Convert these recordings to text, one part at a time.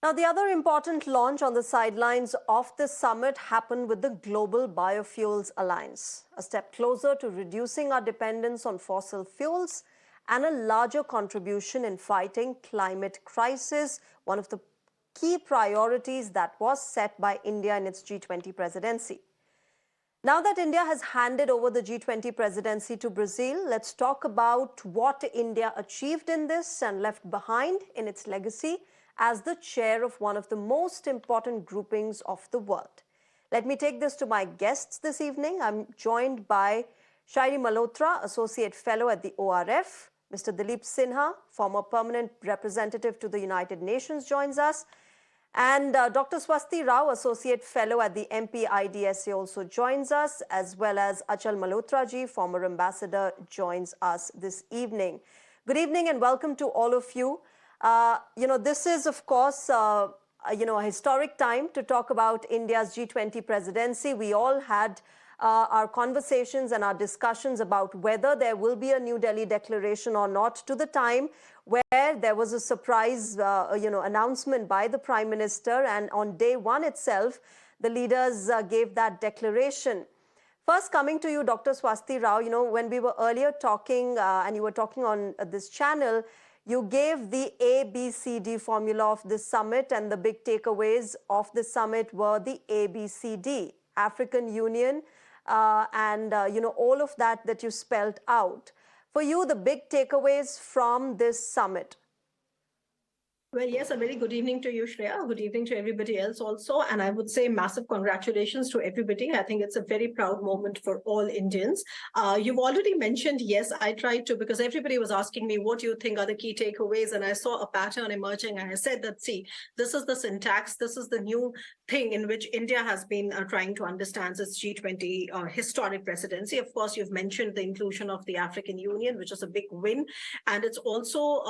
Now, the other important launch on the sidelines of this summit happened with the Global Biofuels Alliance, a step closer to reducing our dependence on fossil fuels and a larger contribution in fighting climate crisis, one of the key priorities that was set by India in its G20 presidency. Now that India has handed over the G20 presidency to Brazil, let's talk about what India achieved in this and left behind in its legacy as the chair of one of the most important groupings of the world. Let me take this to my guests this evening. I'm joined by Shreya Malhotra, Associate Fellow at the ORF. Mr. Dilip Sinha, former permanent representative to the United Nations, joins us. And Dr. Swasti Rao, Associate Fellow at the MPIDSA, also joins us, as well as Achal Malhotra ji, former ambassador, joins us this evening. Good evening and welcome to all of you. This is, of course, a historic time to talk about India's G20 presidency. We all had our conversations and our discussions about whether there will be a New Delhi declaration or not, to the time where there was a surprise, announcement by the Prime Minister, and on day one itself, the leaders gave that declaration. First, coming to you, Dr. Swasti Rao, when we were earlier talking, and you were talking on this channel, you gave the ABCD formula of this summit, and the big takeaways of the summit were the ABCD, African Union, all of that you spelled out. For you, the big takeaways from this summit. Well, yes, a very good evening to you, Shreya. Good evening to everybody else also. And I would say massive congratulations to everybody. I think it's a very proud moment for all Indians. You've already mentioned, yes, I tried to, because everybody was asking me, what do you think are the key takeaways? And I saw a pattern emerging. And I said that, see, this is the syntax. This is the new thing in which India has been trying to understand its G20 historic presidency. Of course, you've mentioned the inclusion of the African Union, which is a big win. And it's also,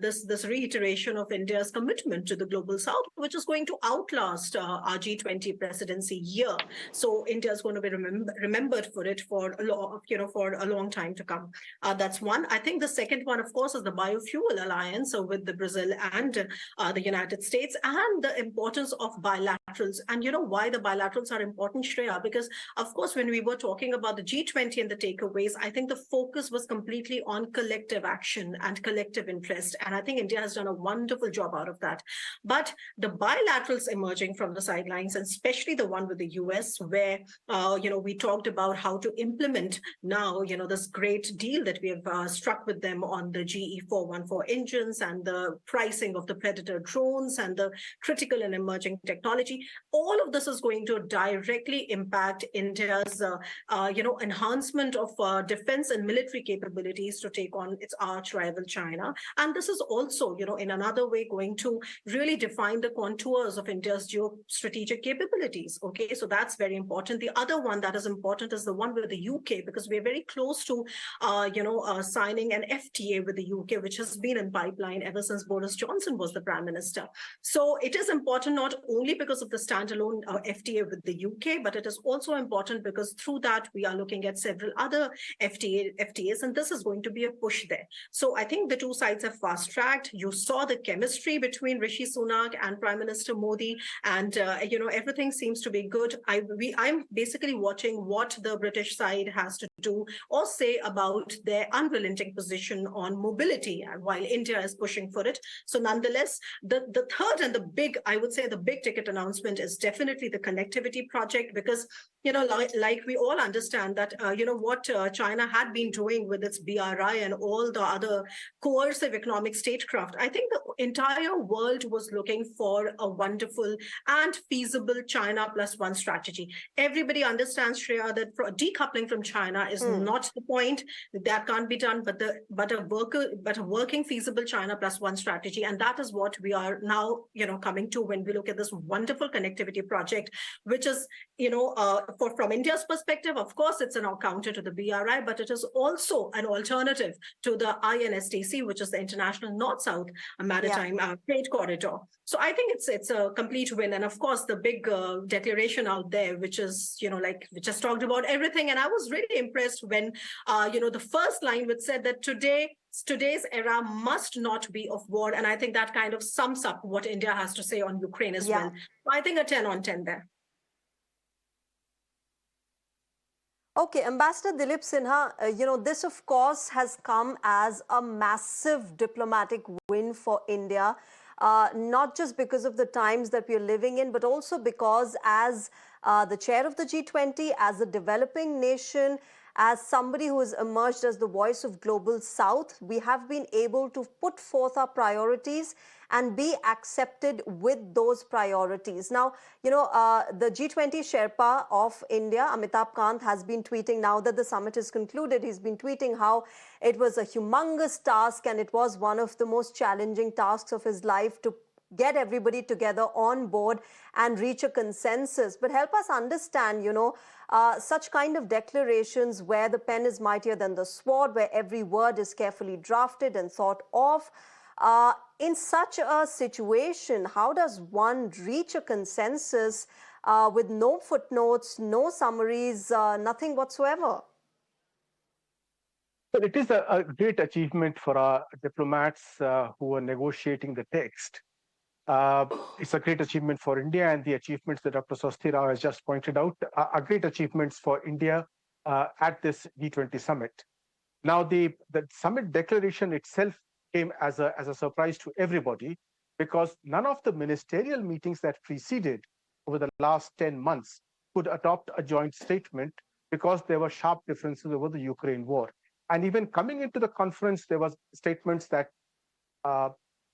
this reiteration of India's commitment to the global south, which is going to outlast our G20 presidency year. So India is going to be remembered for it for a long time to come. That's one. I think the second one, of course, is the Biofuel Alliance with the Brazil and the United States, and the importance of bilaterals. And why the bilaterals are important, Shreya? Because, of course, when we were talking about the G20 and the takeaways, I think the focus was completely on collective action and collective interest. And I think India has done a wonderful job out of that. But the bilaterals emerging from the sidelines, and especially the one with the US, where we talked about how to implement now this great deal that we have struck with them on the GE 414 engines and the pricing of the Predator drones and the critical and emerging technology. All of this is going to directly impact India's enhancement of defense and military capabilities to take on its arch rival China. And this is also in another way going to really define the contours of India's geostrategic capabilities. Okay, so that's very important. The other one that is important is the one with the UK, because we're very close to signing an FTA with the UK, which has been in pipeline ever since Boris Johnson was the Prime Minister. So it is important not only because of the standalone FTA with the UK, but it is also important because through that we are looking at several other FTAs, and this is going to be a push there. So I think the two sides have fast-tracked. You saw the chemistry between Rishi Sunak and Prime Minister Modi, and everything seems to be good. I'm basically watching what the British side has to do or say about their unrelenting position on mobility, while India is pushing for it. So nonetheless, the third and the big, I would say the big ticket announcement is definitely the connectivity project, because like we all understand that what China had been doing with its BRI and all the other coercive economic statecraft, I think the entire world was looking for a wonderful and feasible China plus one strategy. Everybody understands, Shreya, that decoupling from China is not the point. That can't be done, but a working feasible China plus one strategy. And that is what we are now coming to when we look at this wonderful connectivity project, which is from India's perspective, of course, it's an counter to the BRI, but it is also an alternative to the INSTC, which is the International North-South Maritime Trade Corridor. So I think it's a complete win. And of course, the big declaration out there, which is, we just talked about everything. And I was really impressed when, the first line which said that today, today's era must not be of war. And I think that kind of sums up what India has to say on Ukraine as well. I think a 10 on 10 there. Okay, Ambassador Dilip Sinha, this of course has come as a massive diplomatic win for India, not just because of the times that we are living in, but also because as the chair of the G20, as a developing nation, as somebody who has emerged as the voice of Global South, we have been able to put forth our priorities and be accepted with those priorities. Now, the G20 Sherpa of India, Amitabh Kant, has been tweeting now that the summit is concluded. He's been tweeting how it was a humongous task and it was one of the most challenging tasks of his life to get everybody together on board and reach a consensus. But help us understand, such kind of declarations where the pen is mightier than the sword, where every word is carefully drafted and thought of. In such a situation, how does one reach a consensus with no footnotes, no summaries, nothing whatsoever? Well, it is a great achievement for our diplomats who are negotiating the text. It's a great achievement for India, and the achievements that Dr. Swasti Rao has just pointed out are great achievements for India at this G20 summit. Now, the summit declaration itself came as a surprise to everybody because none of the ministerial meetings that preceded over the last 10 months could adopt a joint statement because there were sharp differences over the Ukraine war. And even coming into the conference, there was statements that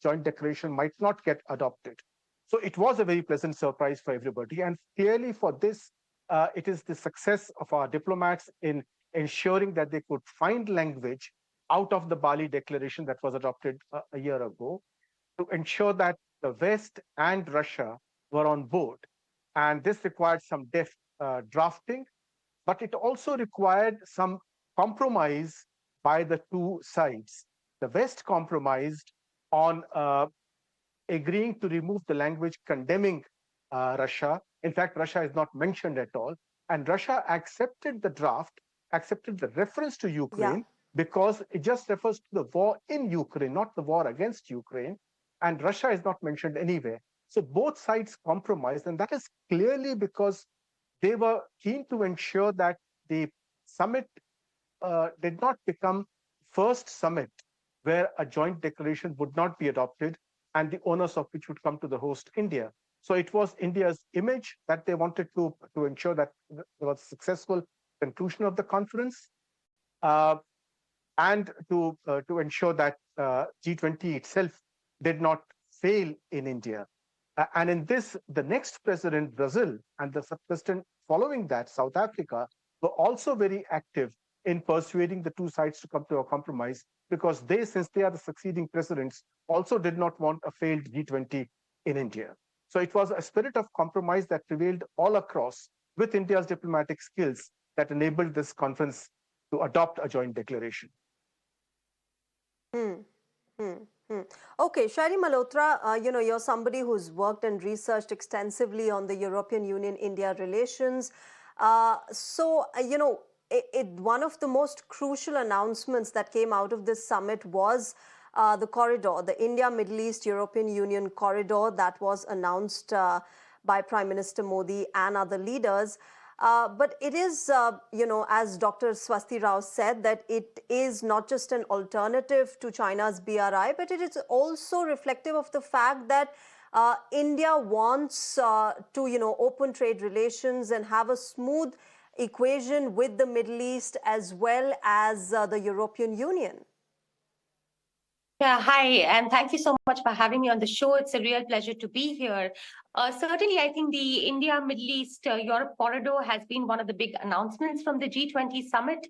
joint declaration might not get adopted. So it was a very pleasant surprise for everybody. And clearly for this, it is the success of our diplomats in ensuring that they could find language out of the Bali Declaration that was adopted a year ago to ensure that the West and Russia were on board. And this required some deft drafting, but it also required some compromise by the two sides. The West compromised on agreeing to remove the language condemning Russia. In fact, Russia is not mentioned at all. And Russia accepted the draft, accepted the reference to Ukraine, because it just refers to the war in Ukraine, not the war against Ukraine. And Russia is not mentioned anywhere. So both sides compromised. And that is clearly because they were keen to ensure that the summit did not become first summit where a joint declaration would not be adopted and the onus of which would come to the host India. So it was India's image that they wanted to ensure that there was a successful conclusion of the conference, and to ensure that G20 itself did not fail in India. And in this, the next president, Brazil, and the president following that, South Africa, were also very active in persuading the two sides to come to a compromise, because they, since they are the succeeding presidents, also did not want a failed G20 in India. So it was a spirit of compromise that prevailed all across with India's diplomatic skills that enabled this conference to adopt a joint declaration. Okay, Shari Malhotra, you're somebody who's worked and researched extensively on the European Union-India relations. One of the most crucial announcements that came out of this summit was the corridor, the India-Middle East-European Union corridor that was announced by Prime Minister Modi and other leaders. But it is, as Dr. Swasti Rao said, that it is not just an alternative to China's BRI, but it is also reflective of the fact that India wants to, open trade relations and have a smooth equation with the Middle East as well as the European Union. Yeah, hi, and thank you so much for having me on the show. It's a real pleasure to be here. Certainly, I think the India-Middle East-Europe corridor has been one of the big announcements from the G20 summit.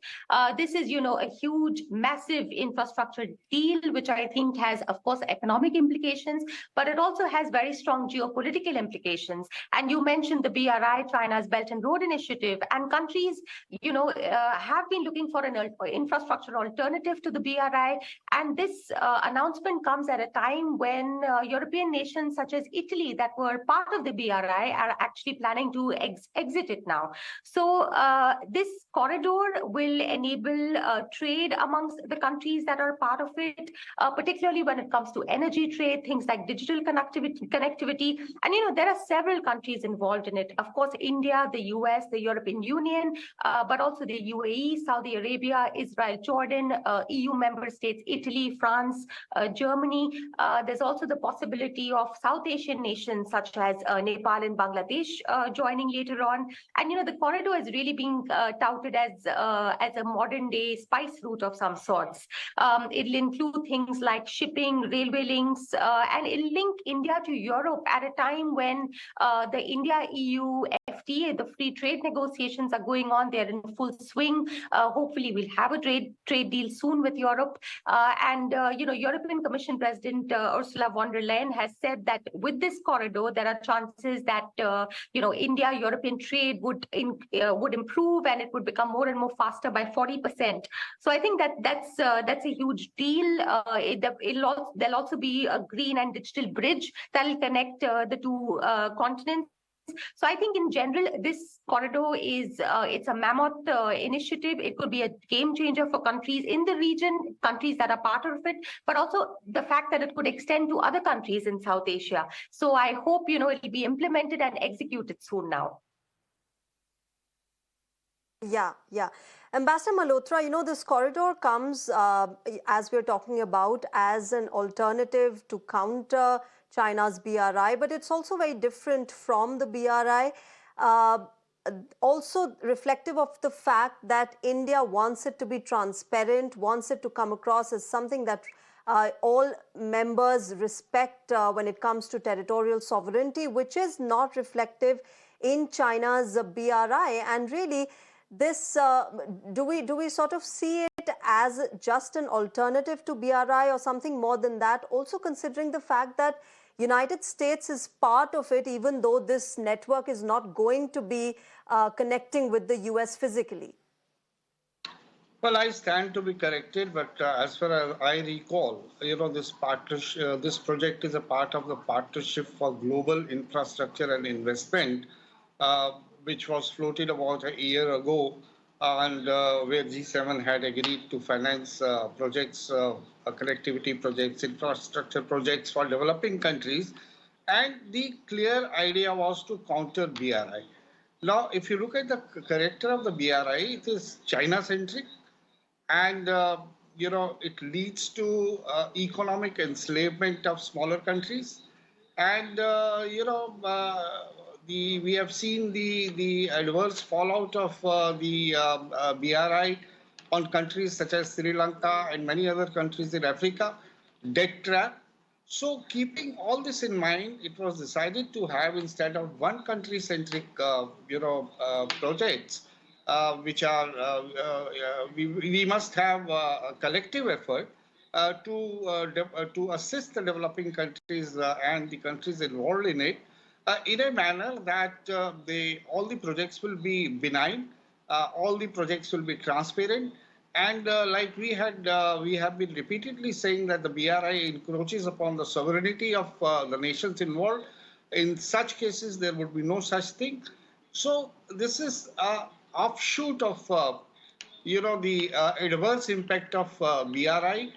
This is, a huge, massive infrastructure deal, which I think has, of course, economic implications, but it also has very strong geopolitical implications. And you mentioned the BRI, China's Belt and Road Initiative, and countries, have been looking for an infrastructure alternative to the BRI. And this announcement comes at a time when European nations such as Italy that were part of the BRI are actually planning to exit it now. So this corridor will enable trade amongst the countries that are part of it, particularly when it comes to energy trade, things like digital connectivity. And, there are several countries involved in it. Of course, India, the US, the European Union, but also the UAE, Saudi Arabia, Israel, Jordan, EU member states, Italy, France, Germany. There's also the possibility of South Asian nations such as Nepal and Bangladesh joining later on. And, the corridor is really being touted as a modern-day spice route of some sorts. It'll include things like shipping, railway links, and it'll link India to Europe at a time when the India-EU FTA, the free trade negotiations are going on. They're in full swing. Hopefully, we'll have a trade deal soon with Europe. And European Commission President Ursula von der Leyen has said that with this corridor, there are chances that India-European trade would improve and it would become more and more faster by 40%. So I think that's a huge deal. There'll also be a green and digital bridge that will connect the two continents. So I think in general, this corridor it's a mammoth initiative. It could be a game changer for countries in the region, countries that are part of it, but also the fact that it could extend to other countries in South Asia. So I hope, it'll be implemented and executed soon now. Yeah. Ambassador Malhotra, this corridor comes, as we're talking about, as an alternative to counter China's BRI, but it's also very different from the BRI. Also reflective of the fact that India wants it to be transparent, wants it to come across as something that all members respect when it comes to territorial sovereignty, which is not reflective in China's BRI. And really, this do we sort of see it as just an alternative to BRI or something more than that, also considering the fact that United States is part of it, even though this network is not going to be connecting with the US physically? Well, I stand to be corrected, but as far as I recall, this partnership, this project is a part of the Partnership for Global Infrastructure and Investment, which was floated about a year ago, and where G7 had agreed to finance projects, connectivity projects, infrastructure projects for developing countries. And the clear idea was to counter BRI. Now, if you look at the character of the BRI, it is China-centric, and it leads to economic enslavement of smaller countries. And we have seen the adverse fallout of the BRI on countries such as Sri Lanka and many other countries in Africa, debt trap. So keeping all this in mind, it was decided to have, instead of one country-centric, projects, which are, we must have a collective effort to assist the developing countries and the countries involved in it in a manner that all the projects will be benign, all the projects will be transparent, and like we have been repeatedly saying that the BRI encroaches upon the sovereignty of the nations involved. In such cases, there would be no such thing. So this is an offshoot of the adverse impact of BRI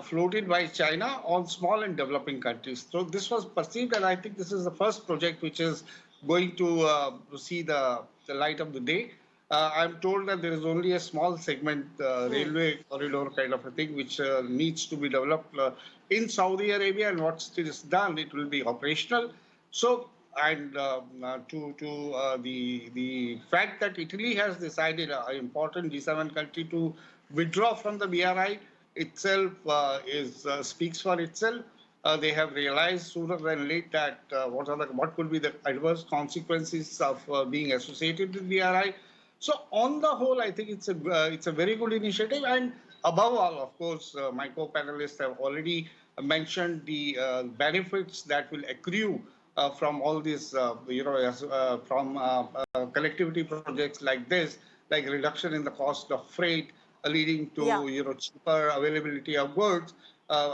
floated by China on small and developing countries. So this was perceived, and I think this is the first project which is going to see the light of the day. I'm told that there is only a small segment, railway corridor kind of a thing, which needs to be developed in Saudi Arabia, and once it is done, it will be operational. So, and the fact that Italy has decided, an important G7 country, to withdraw from the BRI itself speaks for itself. They have realized sooner than late that what could be the adverse consequences of being associated with BRI. So on the whole, I think it's a very good initiative. And above all, of course, my co-panelists have already mentioned the benefits that will accrue from all these, from connectivity projects like this, like reduction in the cost of freight, leading to cheaper availability of goods.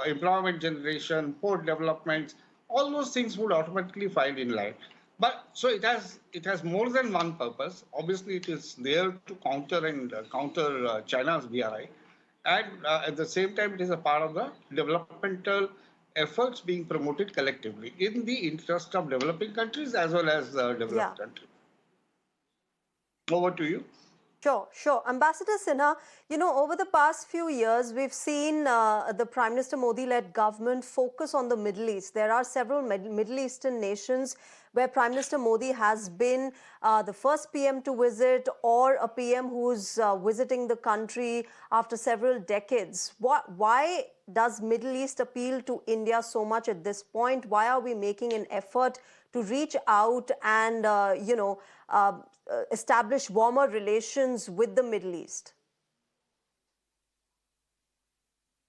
employment generation, port developments, all those things would automatically fall in line. But so it has more than one purpose. Obviously, it is there to counter China's BRI, and at the same time, it is a part of the developmental efforts being promoted collectively in the interest of developing countries as well as Yeah. developed countries. Over to you. Sure, sure. Ambassador Sinha, over the past few years, we've seen the Prime Minister Modi-led government focus on the Middle East. There are several Middle Eastern nations where Prime Minister Modi has been the first PM to visit, or a PM who's visiting the country after several decades. Why does Middle East appeal to India so much at this point? Why are we making an effort to reach out and, establish warmer relations with the Middle East?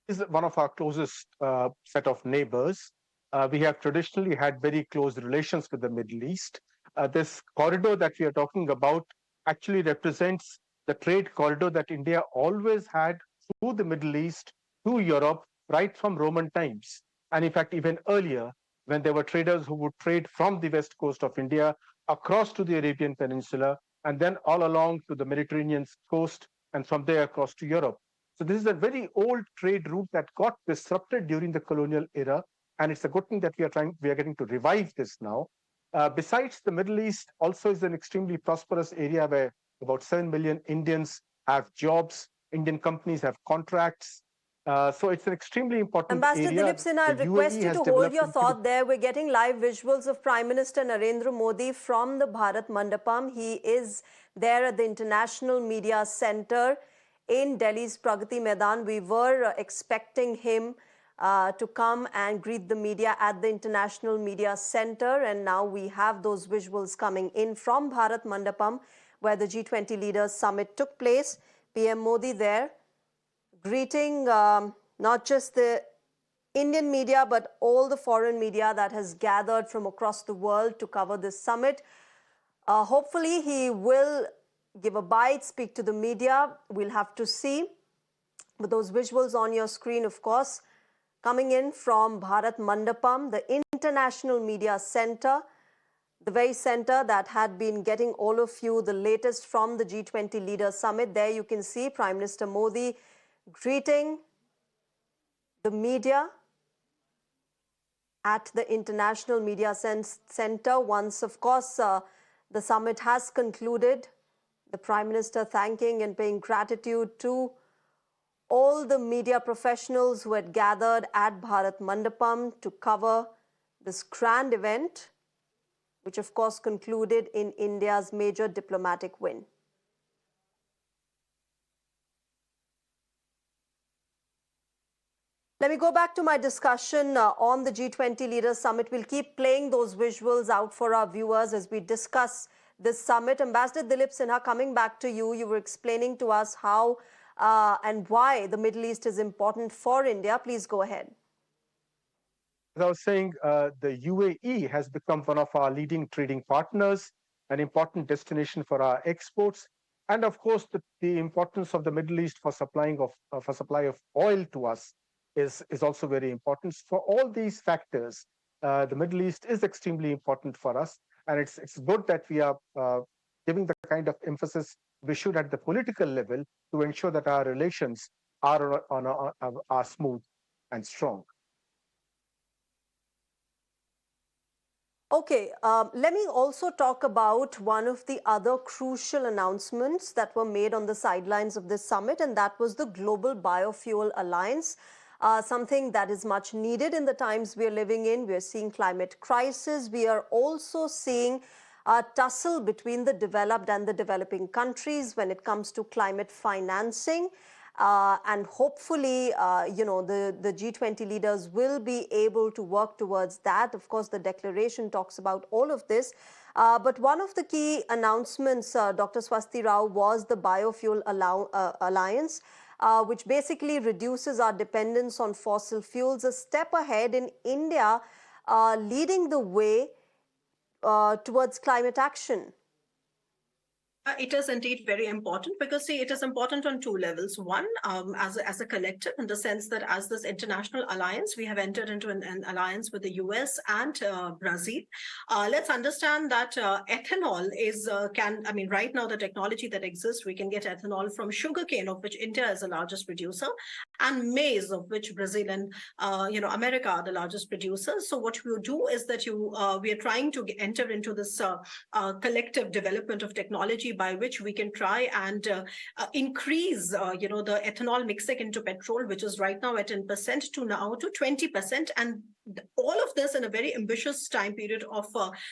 Is one of our closest set of neighbors. We have traditionally had very close relations with the Middle East. This corridor that we are talking about actually represents the trade corridor that India always had through the Middle East to Europe, right from Roman times. And in fact, even earlier, when there were traders who would trade from the west coast of India across to the Arabian Peninsula, and then all along to the Mediterranean coast, and from there across to Europe. So this is a very old trade route that got disrupted during the colonial era, and it's a good thing that we are getting to revive this now. Besides, the Middle East also is an extremely prosperous area where about 7 million Indians have jobs, Indian companies have contracts. So it's an extremely important Ambassador area. Dilip Sinha, I The request UAE you has to hold developed your into thought there. We're getting live visuals of Prime Minister Narendra Modi from the Bharat Mandapam. He is there at the International Media Center in Delhi's Pragati Maidan. We were expecting him to come and greet the media at the International Media Center, and now we have those visuals coming in from Bharat Mandapam, where the G20 Leaders Summit took place. PM Modi there, greeting not just the Indian media, but all the foreign media that has gathered from across the world to cover this summit. Hopefully, he will give a bite, speak to the media. We'll have to see. With those visuals on your screen, of course, coming in from Bharat Mandapam, the International Media Center, the very center that had been getting all of you the latest from the G20 Leaders Summit. There you can see Prime Minister Modi greeting the media at the International Media Center. Once, of course, the summit has concluded, the Prime Minister thanking and paying gratitude to all the media professionals who had gathered at Bharat Mandapam to cover this grand event, which of course concluded in India's major diplomatic win. Let me go back to my discussion on the G20 Leaders Summit. We'll keep playing those visuals out for our viewers as we discuss this summit. Ambassador Dilip Sinha, coming back to you, you were explaining to us how and why the Middle East is important for India. Please go ahead. As I was saying, the UAE has become one of our leading trading partners, an important destination for our exports, and of course, the importance of the Middle East for supply of oil to us is also very important. For all these factors, the Middle East is extremely important for us, and it's good that we are giving the kind of emphasis we should at the political level to ensure that our relations are smooth and strong. Okay, let me also talk about one of the other crucial announcements that were made on the sidelines of this summit, and that was the Global Biofuel Alliance, something that is much needed in the times we are living in. We are seeing climate crisis. We are also seeing a tussle between the developed and the developing countries when it comes to climate financing. And hopefully, the G20 leaders will be able to work towards that. Of course, the declaration talks about all of this. But one of the key announcements, Dr. Swasti Rao, was the Biofuel Alliance, which basically reduces our dependence on fossil fuels, a step ahead in India leading the way towards climate action. It is indeed very important because, see, it is important on two levels. One, as a collective, in the sense that as this international alliance, we have entered into an alliance with the US and Brazil. Let's understand that ethanol is, right now the technology that exists, we can get ethanol from sugarcane, of which India is the largest producer, and maize, of which Brazil and, America are the largest producers. So what we do is that we are trying to enter into this collective development of technology by which we can try and increase, the ethanol mixing into petrol, which is right now at 10% to now to 20%. And all of this in a very ambitious time period of,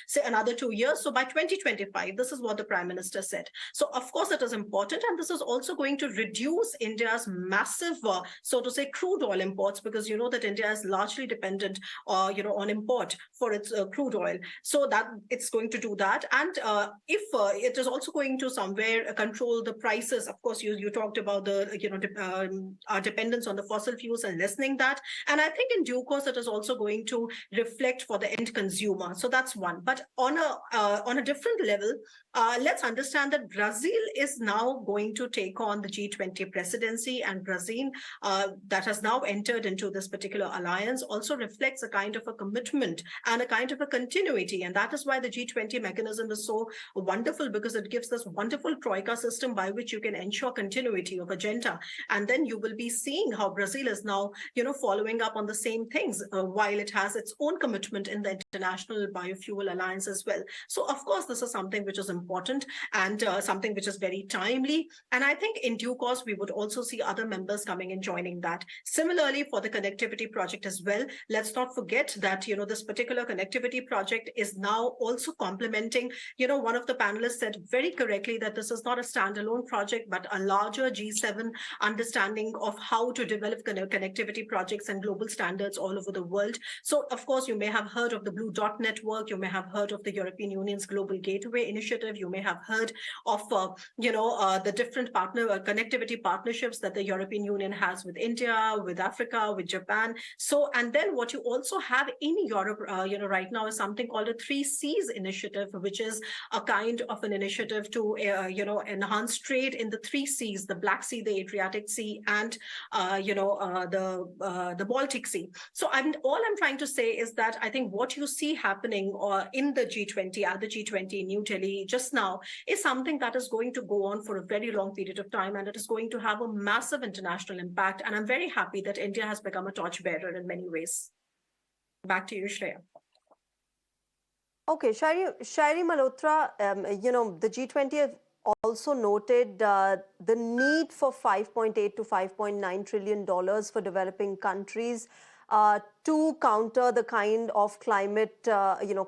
say, another 2 years. So by 2025, this is what the Prime Minister said. So of course, it is important. And this is also going to reduce India's massive, so to say, crude oil imports, because you know that India is largely dependent, on import for its crude oil. So that it's going to do that. And if it is also going to somewhere control the prices, of course, you talked about the, our dependence on the fossil fuels and lessening that. And I think in due course, it is also going to reflect for the end consumer. So that's one. But on a different level, let's understand that Brazil is now going to take on the G20 presidency, and Brazil that has now entered into this particular alliance also reflects a kind of a commitment and a kind of a continuity. And that is why the G20 mechanism is so wonderful, because it gives this wonderful troika system by which you can ensure continuity of agenda. And then you will be seeing how Brazil is now, following up on the same things, while it has its own commitment in the International Biofuel Alliance as well. So of course, this is something which is important and something which is very timely. And I think in due course, we would also see other members coming and joining that. Similarly, for the connectivity project as well, let's not forget that, this particular connectivity project is now also complementing, one of the panelists said very correctly that this is not a standalone project, but a larger G7 understanding of how to develop connectivity projects and global standards all over the world. So, of course, you may have heard of the Blue Dot Network. You may have heard of the European Union's Global Gateway Initiative. You may have heard of, the different connectivity partnerships that the European Union has with India, with Africa, with Japan. So, and then what you also have in Europe, right now is something called a 3Cs initiative, which is a kind of an initiative to, enhance trade in the 3Cs, the Black Sea, the Adriatic Sea, and, the Baltic Sea. So all I'm trying to say is that I think what you see happening in the G20, at the G20 in New Delhi just now, is something that is going to go on for a very long period of time, and it is going to have a massive international impact. And I'm very happy that India has become a torchbearer in many ways. Back to you, Shreya. Okay, Shairi Malhotra, the G20 have also noted the need for $5.8 to $5.9 trillion for developing countries to counter the kind of climate,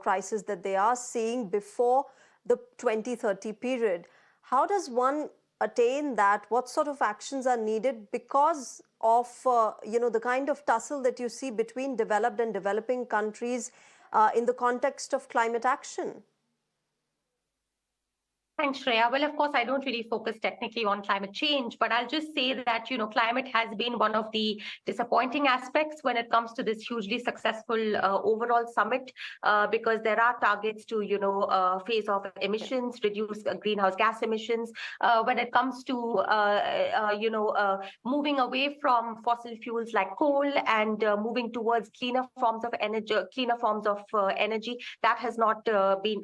crisis that they are seeing before the 2030 period. How does one attain that? What sort of actions are needed because of, the kind of tussle that you see between developed and developing countries in the context of climate action? Thanks, Shreya. Well, of course, I don't really focus technically on climate change, but I'll just say that, climate has been one of the disappointing aspects when it comes to this hugely successful overall summit, because there are targets to, phase off emissions, reduce greenhouse gas emissions. When it comes to, moving away from fossil fuels like coal and moving towards cleaner forms of energy, that has not been,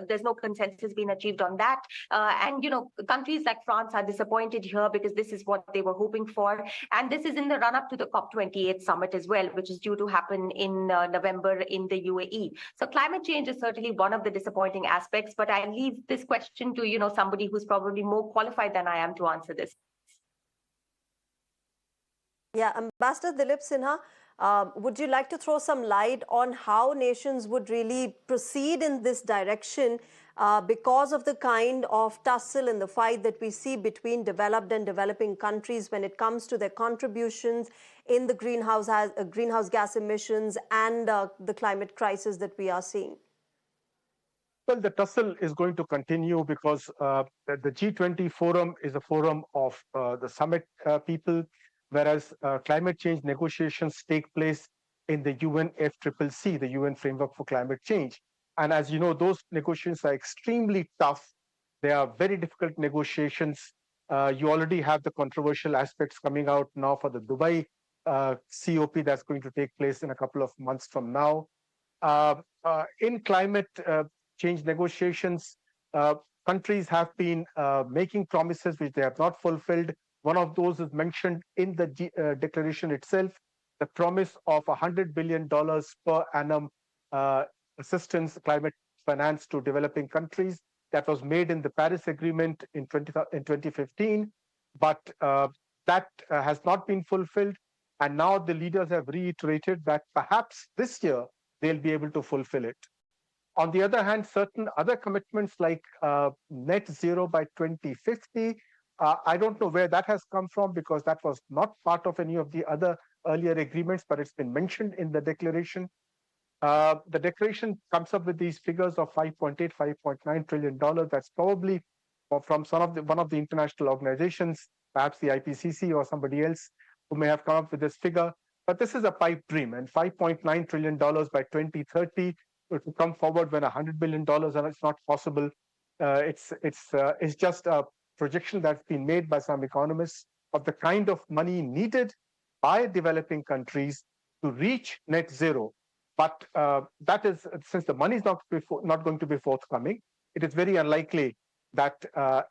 there's no consensus been achieved on that. And countries like France are disappointed here because this is what they were hoping for, and this is in the run-up to the COP28 summit as well, which is due to happen in November in the UAE. So climate change is certainly one of the disappointing aspects, but I leave this question to somebody who's probably more qualified than I am to answer this. Yeah, Ambassador Dilip Sinha, would you like to throw some light on how nations would really proceed in this direction because of the kind of tussle and the fight that we see between developed and developing countries when it comes to their contributions in the greenhouse gas emissions and the climate crisis that we are seeing? Well, the tussle is going to continue because the G20 forum is a forum of the summit people, whereas climate change negotiations take place in the UNFCCC, the UN Framework for Climate Change. And as you know, those negotiations are extremely tough They are very difficult negotiations. You already have the controversial aspects coming out now for the Dubai COP that's going to take place in a couple of months from now. In climate change negotiations, countries have been making promises which they have not fulfilled. One of those is mentioned in the declaration itself, the promise of $100 billion per annum assistance, climate finance to developing countries. That was made in the Paris Agreement in 2015, but that has not been fulfilled. And now the leaders have reiterated that perhaps this year they'll be able to fulfill it. On the other hand, certain other commitments like net zero by 2050, I don't know where that has come from because that was not part of any of the other earlier agreements, but it's been mentioned in the declaration. The declaration comes up with these figures of $5.8, $5.9 trillion. That's probably from one of the international organizations, perhaps the IPCC or somebody else who may have come up with this figure. But this is a pipe dream, and $5.9 trillion by 2030 to come forward when $100 billion, and it's not possible. It's just a projection that's been made by some economists of the kind of money needed by developing countries to reach net zero. But that is, since the money is not going to be forthcoming, it is very unlikely that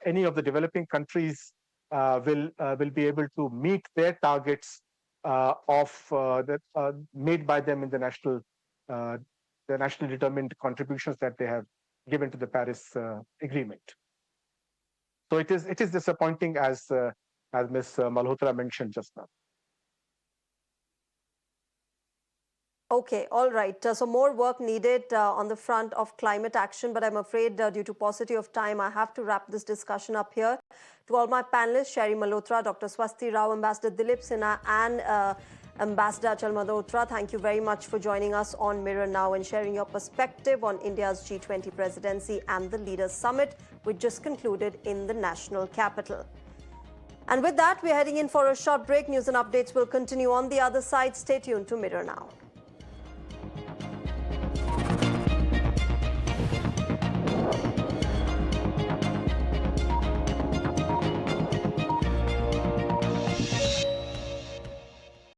any of the developing countries will be able to meet their targets made by them in the national determined contributions that they have given to the Paris Agreement. So it is disappointing, as Ms. Malhotra mentioned just now. Okay, all right. So more work needed on the front of climate action, but I'm afraid due to paucity of time, I have to wrap this discussion up here. To all my panelists, Shreya Malhotra, Dr. Swasti Rao, Ambassador Dilip Sinha, and Ambassador Achal Malhotra, thank you very much for joining us on Mirror Now and sharing your perspective on India's G20 presidency and the Leaders Summit, which just concluded in the national capital. And with that, we're heading in for a short break. News and updates will continue on the other side. Stay tuned to Mirror Now.